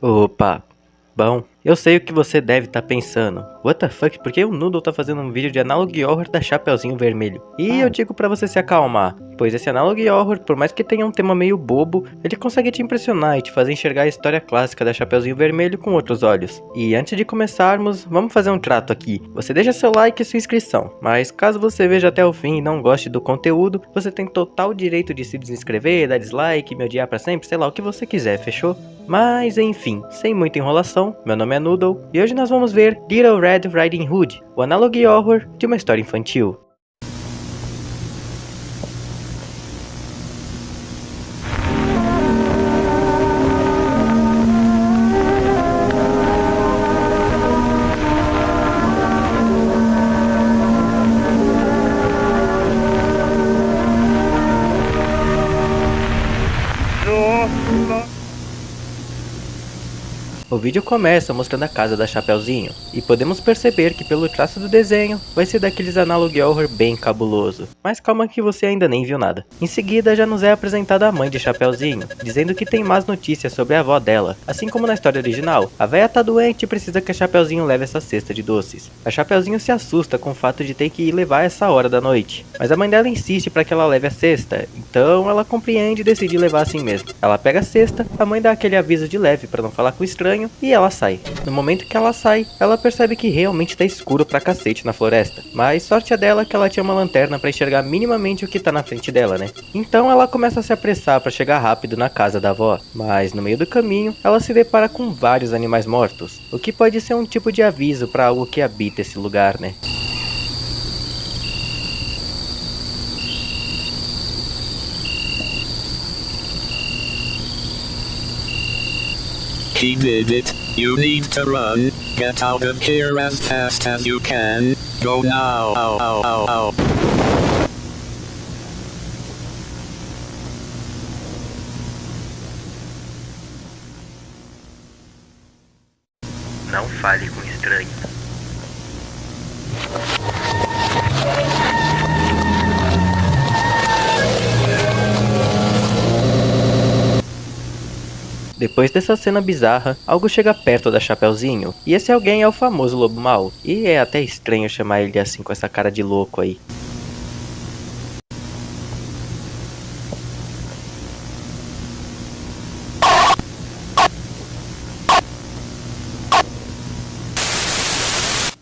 Opa, bom, eu sei o que você deve estar pensando. What the fuck, por que o Noodle tá fazendo um vídeo de Analog Horror da Chapeuzinho Vermelho? E eu digo pra você se acalmar, pois esse Analog Horror, por mais que tenha um tema meio bobo, ele consegue te impressionar e te fazer enxergar a história clássica da Chapeuzinho Vermelho com outros olhos. E antes de começarmos, vamos fazer um trato aqui. Você deixa seu like e sua inscrição, mas caso você veja até o fim e não goste do conteúdo, você tem total direito de se desinscrever, dar dislike, me odiar pra sempre, sei lá, o que você quiser, fechou? Mas enfim, sem muita enrolação, meu nome é Noodle e hoje nós vamos ver Little Red Riding Hood, o Analog Horror de uma história infantil. O vídeo começa mostrando a casa da Chapeuzinho, e podemos perceber que pelo traço do desenho, vai ser daqueles Analog Horror bem cabuloso. Mas calma que você ainda nem viu nada. Em seguida já nos é apresentada a mãe de Chapeuzinho, dizendo que tem más notícias sobre a avó dela. Assim como na história original, a véia tá doente e precisa que a Chapeuzinho leve essa cesta de doces. A Chapeuzinho se assusta com o fato de ter que ir levar essa hora da noite, mas a mãe dela insiste para que ela leve a cesta, então ela compreende e decide levar assim mesmo. Ela pega a cesta, a mãe dá aquele aviso de leve para não falar com o estranho, e ela sai. No momento que ela sai, ela percebe que realmente tá escuro pra cacete na floresta. Mas sorte é dela que ela tinha uma lanterna pra enxergar minimamente o que tá na frente dela, né? Então ela começa a se apressar pra chegar rápido na casa da avó. Mas no meio do caminho, ela se depara com vários animais mortos, o que pode ser um tipo de aviso pra algo que habita esse lugar, né? He did it. You need to run. Get out of here as fast as you can. Go now. Não fale com estranhos. Depois dessa cena bizarra, algo chega perto da Chapeuzinho, e esse alguém é o famoso Lobo Mau, e é até estranho chamar ele assim com essa cara de louco aí.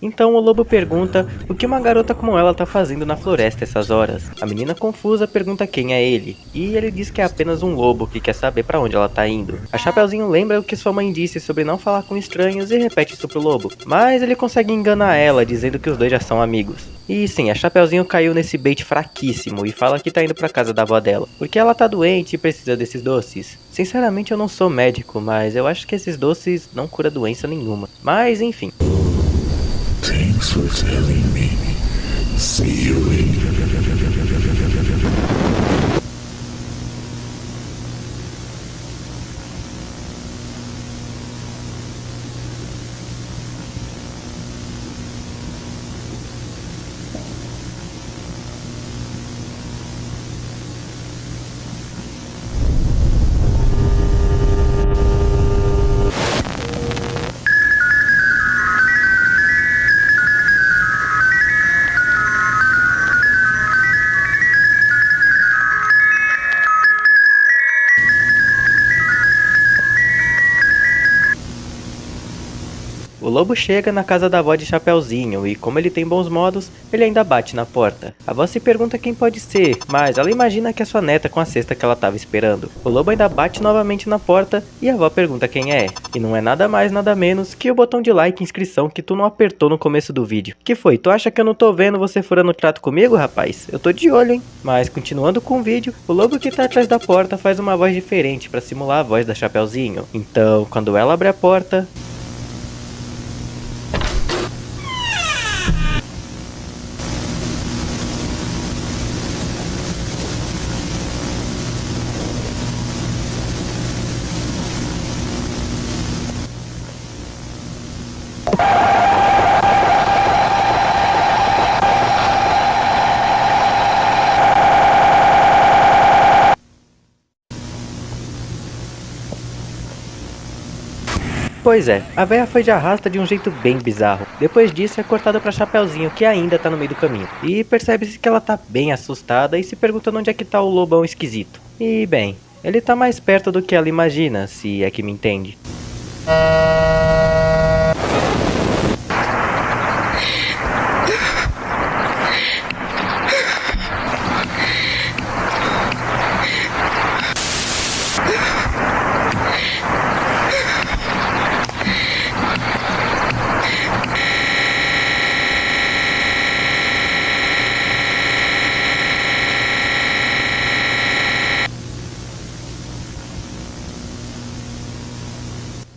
Então o lobo pergunta o que uma garota como ela tá fazendo na floresta essas horas. A menina confusa pergunta quem é ele, e ele diz que é apenas um lobo que quer saber pra onde ela tá indo. A Chapeuzinho lembra o que sua mãe disse sobre não falar com estranhos e repete isso pro lobo, mas ele consegue enganar ela dizendo que os dois já são amigos. E sim, a Chapeuzinho caiu nesse bait fraquíssimo e fala que tá indo pra casa da avó dela, porque ela tá doente e precisa desses doces. Sinceramente eu não sou médico, mas eu acho que esses doces não curam doença nenhuma. Mas enfim. Thanks for telling me. See you later. O lobo chega na casa da avó de Chapeuzinho e, como ele tem bons modos, ele ainda bate na porta. A avó se pergunta quem pode ser, mas ela imagina que é sua neta com a cesta que ela tava esperando. O lobo ainda bate novamente na porta e a avó pergunta quem é. E não é nada mais nada menos que o botão de like e inscrição que tu não apertou no começo do vídeo. Que foi? Tu acha que eu não tô vendo você furando o trato comigo, rapaz? Eu tô de olho, hein? Mas continuando com o vídeo, o lobo que tá atrás da porta faz uma voz diferente pra simular a voz da Chapeuzinho. Então, quando ela abre a porta... Pois é, a véia foi de arrasta de um jeito bem bizarro. Depois disso é cortada pra Chapeuzinho, que ainda tá no meio do caminho. E percebe-se que ela tá bem assustada e se perguntando onde é que tá o lobão esquisito. E bem, ele tá mais perto do que ela imagina, se é que me entende.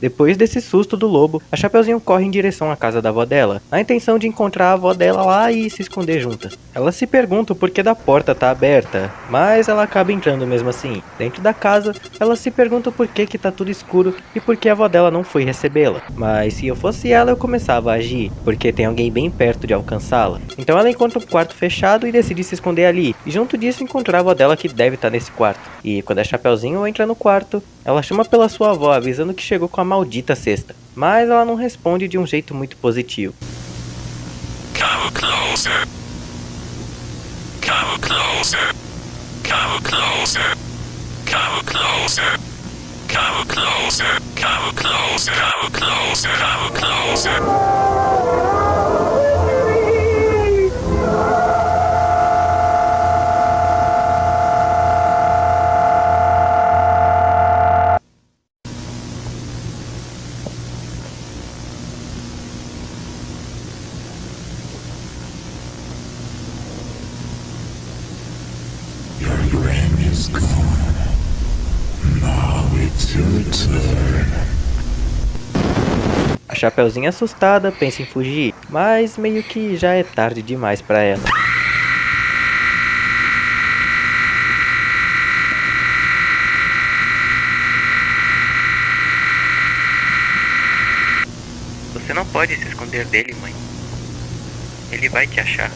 Depois desse susto do lobo, a Chapeuzinho corre em direção à casa da avó dela, na intenção de encontrar a avó dela lá e se esconder juntas. Ela se pergunta o porquê da porta tá aberta, mas ela acaba entrando mesmo assim. Dentro da casa, ela se pergunta o porquê que tá tudo escuro e por que a avó dela não foi recebê-la. Mas se eu fosse ela, eu começava a agir, porque tem alguém bem perto de alcançá-la. Então ela encontra um quarto fechado e decide se esconder ali, e junto disso encontrar a avó dela que deve estar nesse quarto. E quando a Chapeuzinho entra no quarto, ela chama pela sua avó avisando que chegou com a maldita cesta, mas ela não responde de um jeito muito positivo. Come closer. Come closer. Come closer. Come closer. Come closer. Come closer. Come closer. Come closer. Your ring is gone. Now it's your turn. A Chapeuzinho assustada pensa em fugir, mas meio que já é tarde demais pra ela. Você não pode se esconder dele, mãe. Ele vai te achar.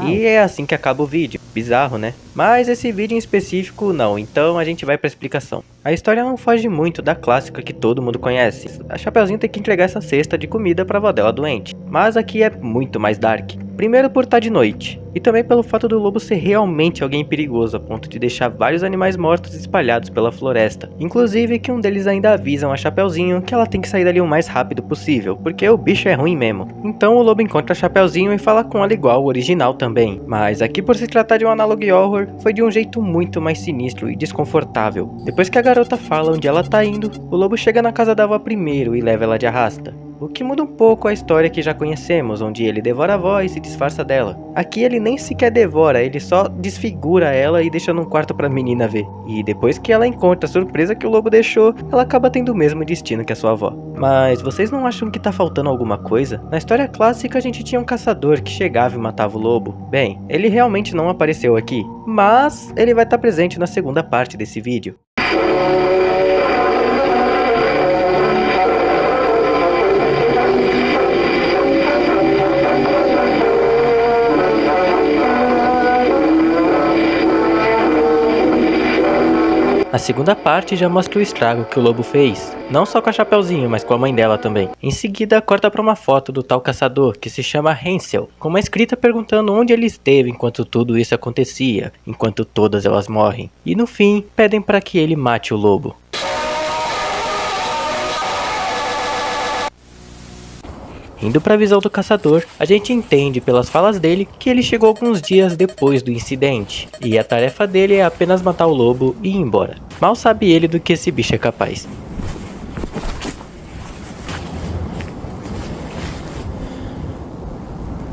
E é assim que acaba o vídeo. Bizarro, né? Mas esse vídeo em específico não, então a gente vai pra explicação. A história não foge muito da clássica que todo mundo conhece. A Chapeuzinho tem que entregar essa cesta de comida pra avó dela doente. Mas aqui é muito mais dark. Primeiro por estar de noite, e também pelo fato do lobo ser realmente alguém perigoso a ponto de deixar vários animais mortos espalhados pela floresta. Inclusive que um deles ainda avisam a Chapeuzinho que ela tem que sair dali o mais rápido possível, porque o bicho é ruim mesmo. Então o lobo encontra a Chapeuzinho e fala com ela igual o original também. Mas aqui, por se tratar de um analogue horror, foi de um jeito muito mais sinistro e desconfortável. Depois que a garota fala onde ela tá indo, o lobo chega na casa da avó primeiro e leva ela de arrasta. O que muda um pouco a história que já conhecemos, onde ele devora a avó e se disfarça dela. Aqui ele nem sequer devora, ele só desfigura ela e deixa num quarto pra menina ver. E depois que ela encontra a surpresa que o lobo deixou, ela acaba tendo o mesmo destino que a sua avó. Mas vocês não acham que tá faltando alguma coisa? Na história clássica a gente tinha um caçador que chegava e matava o lobo. Bem, ele realmente não apareceu aqui, mas ele vai estar presente na segunda parte desse vídeo. A segunda parte já mostra o estrago que o lobo fez, não só com a Chapeuzinho, mas com a mãe dela também. Em seguida, corta para uma foto do tal caçador, que se chama Hansel, com uma escrita perguntando onde ele esteve enquanto tudo isso acontecia, enquanto todas elas morrem. E no fim, pedem para que ele mate o lobo. Indo para a visão do caçador, a gente entende pelas falas dele que ele chegou alguns dias depois do incidente, e a tarefa dele é apenas matar o lobo e ir embora. Mal sabe ele do que esse bicho é capaz.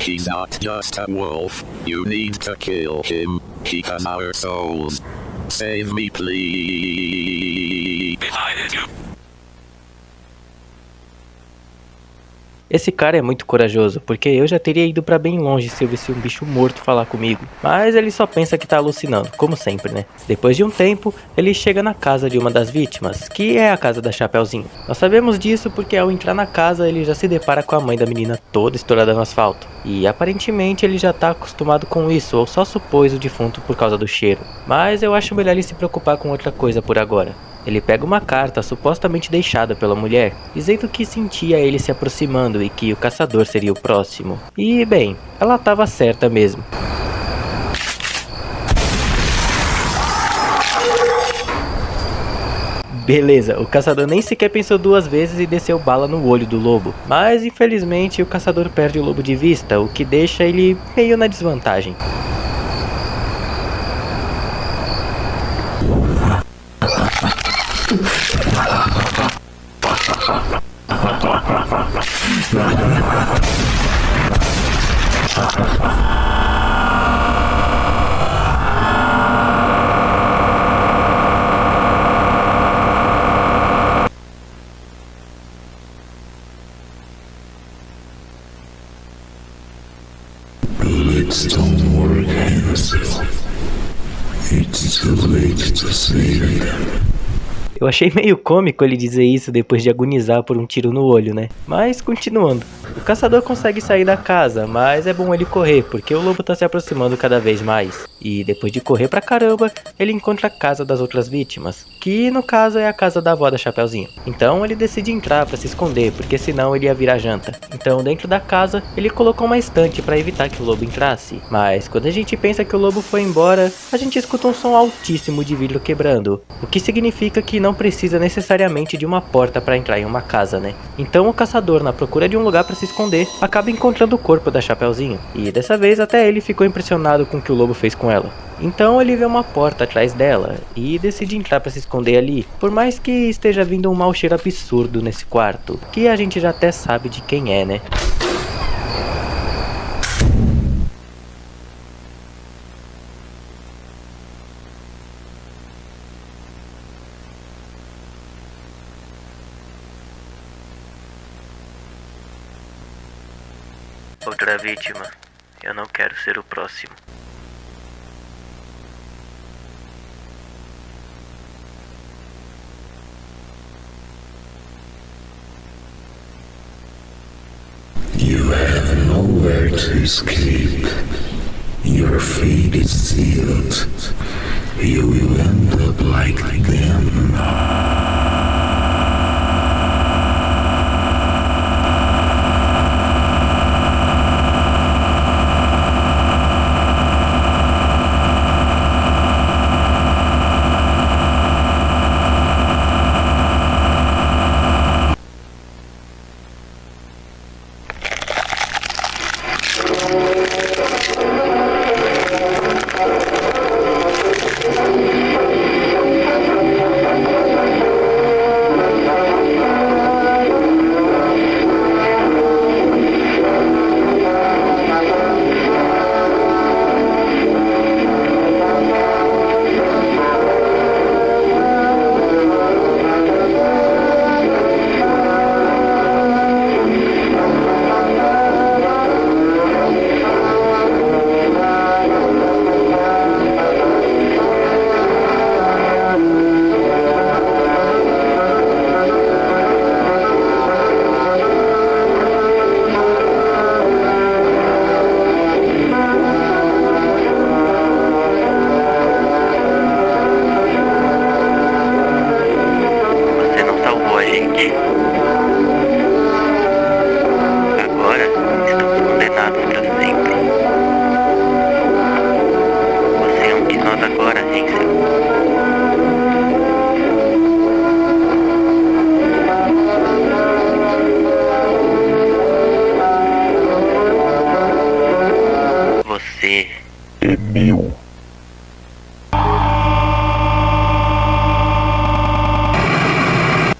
He's not just a wolf, you need to kill him, he has our souls. Save me please. Behind you. Esse cara é muito corajoso, porque eu já teria ido pra bem longe se eu visse um bicho morto falar comigo. Mas ele só pensa que tá alucinando, como sempre, né? Depois de um tempo, ele chega na casa de uma das vítimas, que é a casa da Chapeuzinho. Nós sabemos disso porque ao entrar na casa, ele já se depara com a mãe da menina toda estourada no asfalto. E aparentemente ele já tá acostumado com isso, ou só supôs o defunto por causa do cheiro. Mas eu acho melhor ele se preocupar com outra coisa por agora. Ele pega uma carta supostamente deixada pela mulher, dizendo que sentia ele se aproximando e que o caçador seria o próximo. E bem, ela estava certa mesmo. Beleza, o caçador nem sequer pensou duas vezes e desceu bala no olho do lobo. Mas infelizmente o caçador perde o lobo de vista, o que deixa ele meio na desvantagem. Bullets don't work, Hansel. It's too late to save them. Eu achei meio cômico ele dizer isso depois de agonizar por um tiro no olho, né? Mas continuando. O caçador consegue sair da casa, mas é bom ele correr, porque o lobo tá se aproximando cada vez mais. E depois de correr pra caramba, ele encontra a casa das outras vítimas, que no caso é a casa da avó da Chapeuzinho. Então ele decide entrar pra se esconder, porque senão ele ia virar janta. Então dentro da casa, ele colocou uma estante pra evitar que o lobo entrasse. Mas quando a gente pensa que o lobo foi embora, a gente escuta um som altíssimo de vidro quebrando, o que significa que não precisa necessariamente de uma porta para entrar em uma casa, né? Então o caçador, na procura de um lugar para se esconder, acaba encontrando o corpo da Chapeuzinho. E dessa vez até ele ficou impressionado com o que o lobo fez com ela. Então ele vê uma porta atrás dela e decide entrar para se esconder ali, por mais que esteja vindo um mau cheiro absurdo nesse quarto, que a gente já até sabe de quem é, né? Outra vítima. Eu não quero ser o próximo. You have nowhere to escape. Your fate is sealed. You will end up like them. Agora estamos condenados para sempre. Você é um de nós agora, Hansel. Você É meu.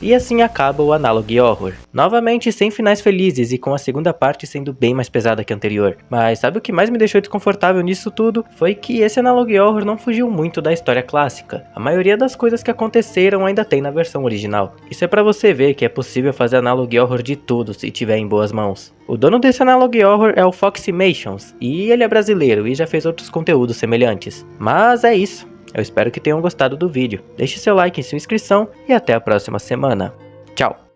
E E assim acaba o Analog Horror. Novamente sem finais felizes e com a segunda parte sendo bem mais pesada que a anterior. Mas sabe o que mais me deixou desconfortável nisso tudo? Foi que esse Analog Horror não fugiu muito da história clássica. A maioria das coisas que aconteceram ainda tem na versão original. Isso é pra você ver que é possível fazer Analog Horror de tudo se tiver em boas mãos. O dono desse Analog Horror é o Foximations, e ele é brasileiro e já fez outros conteúdos semelhantes. Mas é isso. Eu espero que tenham gostado do vídeo. Deixe seu like e sua inscrição e até a próxima semana. Tchau!